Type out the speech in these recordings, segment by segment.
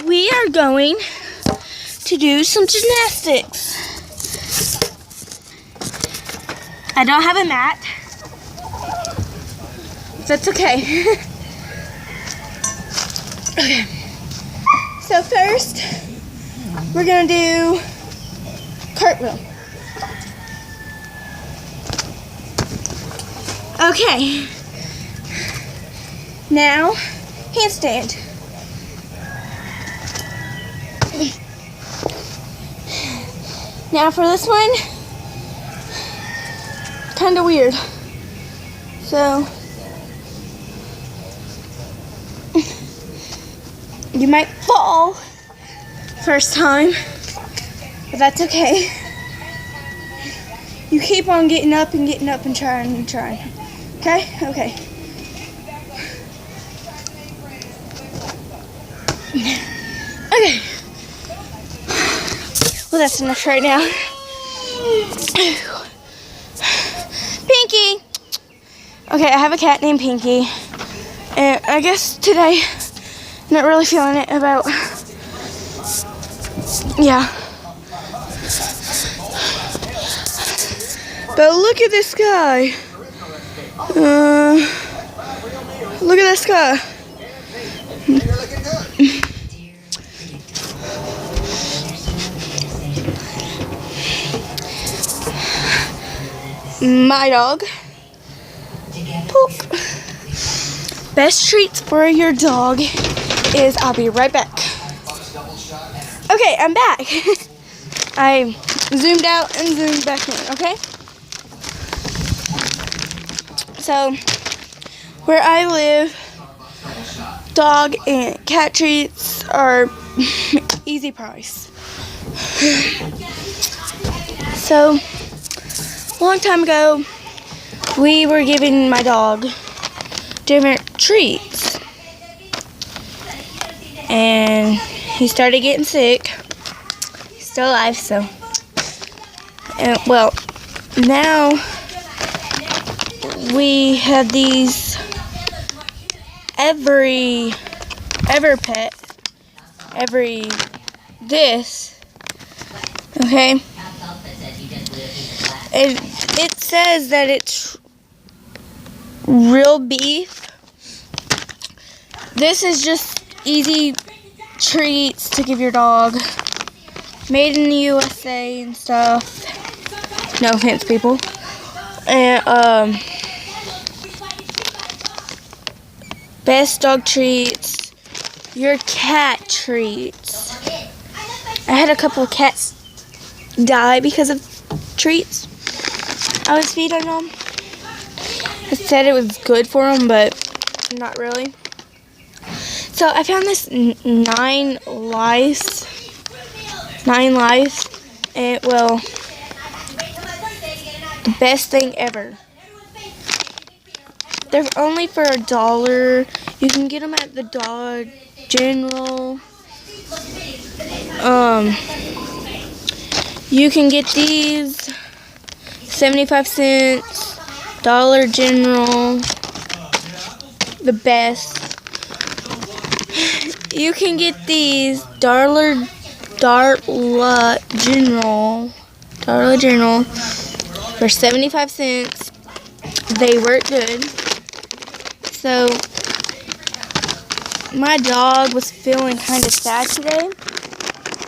we are going to do some gymnastics. I don't have a mat. That's okay. Okay. So first, we're gonna do cartwheel. Okay. Now, handstand. Now for this one, kind of weird. So, you might fall first time, but that's okay. You keep on getting up and trying and trying. Okay? Okay. Okay. Well, that's enough right now. Pinky! Okay, I have a cat named Pinky. And I guess today, not really feeling it about, yeah. But look at this guy. Look at this guy. My dog. Poop. Best treats for your dog is I'll be right back. Okay, I'm back. I zoomed out and zoomed back in, okay? So, where I live, dog and cat treats are easy price. So, a long time ago, we were giving my dog different treats. And he started getting sick. He's still alive, so. And, well, now we have these every pet, this, okay? And it says that it's real beef. This is just easy treats to give your dog. Made in the USA and stuff. No offense, people. And, best dog treats. Your cat treats. I had a couple of cats die because of treats I was feeding them. It said it was good for them, but not really. So I found this 9 lice, and well, the best thing ever. They're only for $1. You can get them at the Dollar General. You can get these 75 cents, Dollar General, the best. You can get these Dollar General for 75 cents. They work good. So, my dog was feeling kind of sad today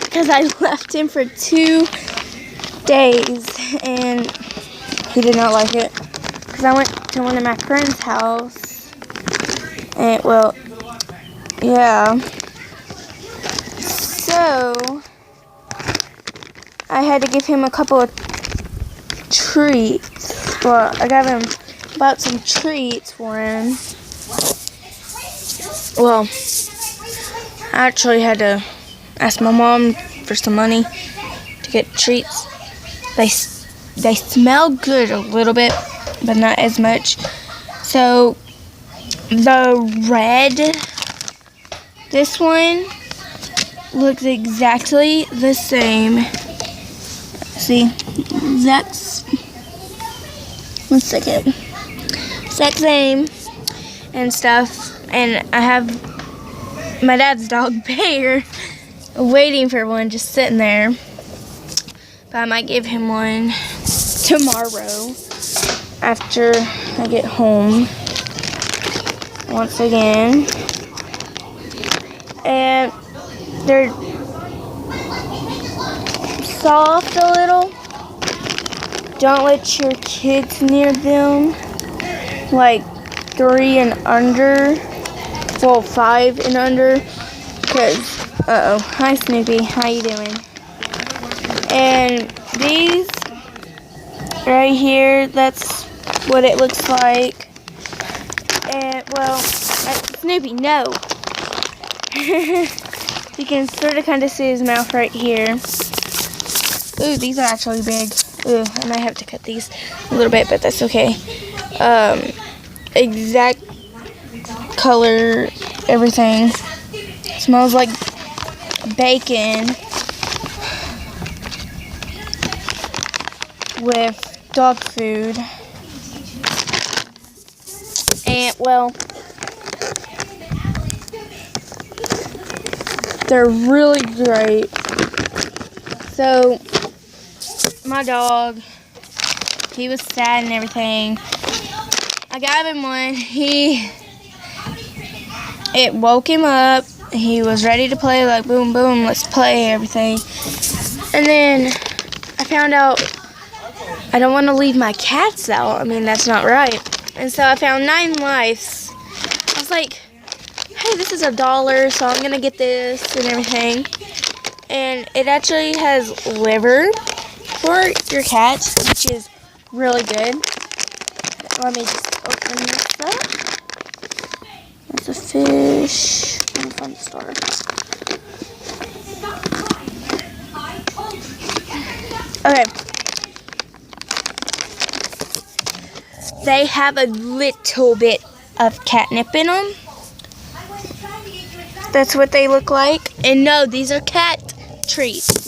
because I left him for 2 days and he did not like it because I went to one of my friend's house and, well, yeah. So, I had to give him a couple of treats. Well, I got him bought some treats for him. Well, I actually had to ask my mom for some money to get treats. They smell good a little bit, but not as much. So, the red, this one looks exactly the same. See, that's, one second, exact same and stuff. And I have my dad's dog Bear, waiting for one, just sitting there. But I might give him one tomorrow after I get home once again. And they're soft a little. Don't let your kids near them, like 3 and under, well 5 and under, because, hi Snoopy, how you doing? And these right here, that's what it looks like. And, well, Snoopy, no. You can sort of kind of see his mouth right here. Ooh, these are actually big. Ooh, I might have to cut these a little bit, but that's okay. Exact color, everything. Smells like bacon with dog food. And, well, they're really great. So, my dog, he was sad and everything. I got him one. It woke him up. He was ready to play, like boom, boom, let's play, everything. And then I found out I don't want to leave my cats out. I mean, that's not right. And so I found 9 lives. I was like, hey, this is $1, so I'm going to get this and everything. And it actually has liver for your cats, which is really good. Let me just open this up. That's a fish. I'm a fun star. Okay. They have a little bit of catnip in them. That's what they look like. And no, these are cat treats.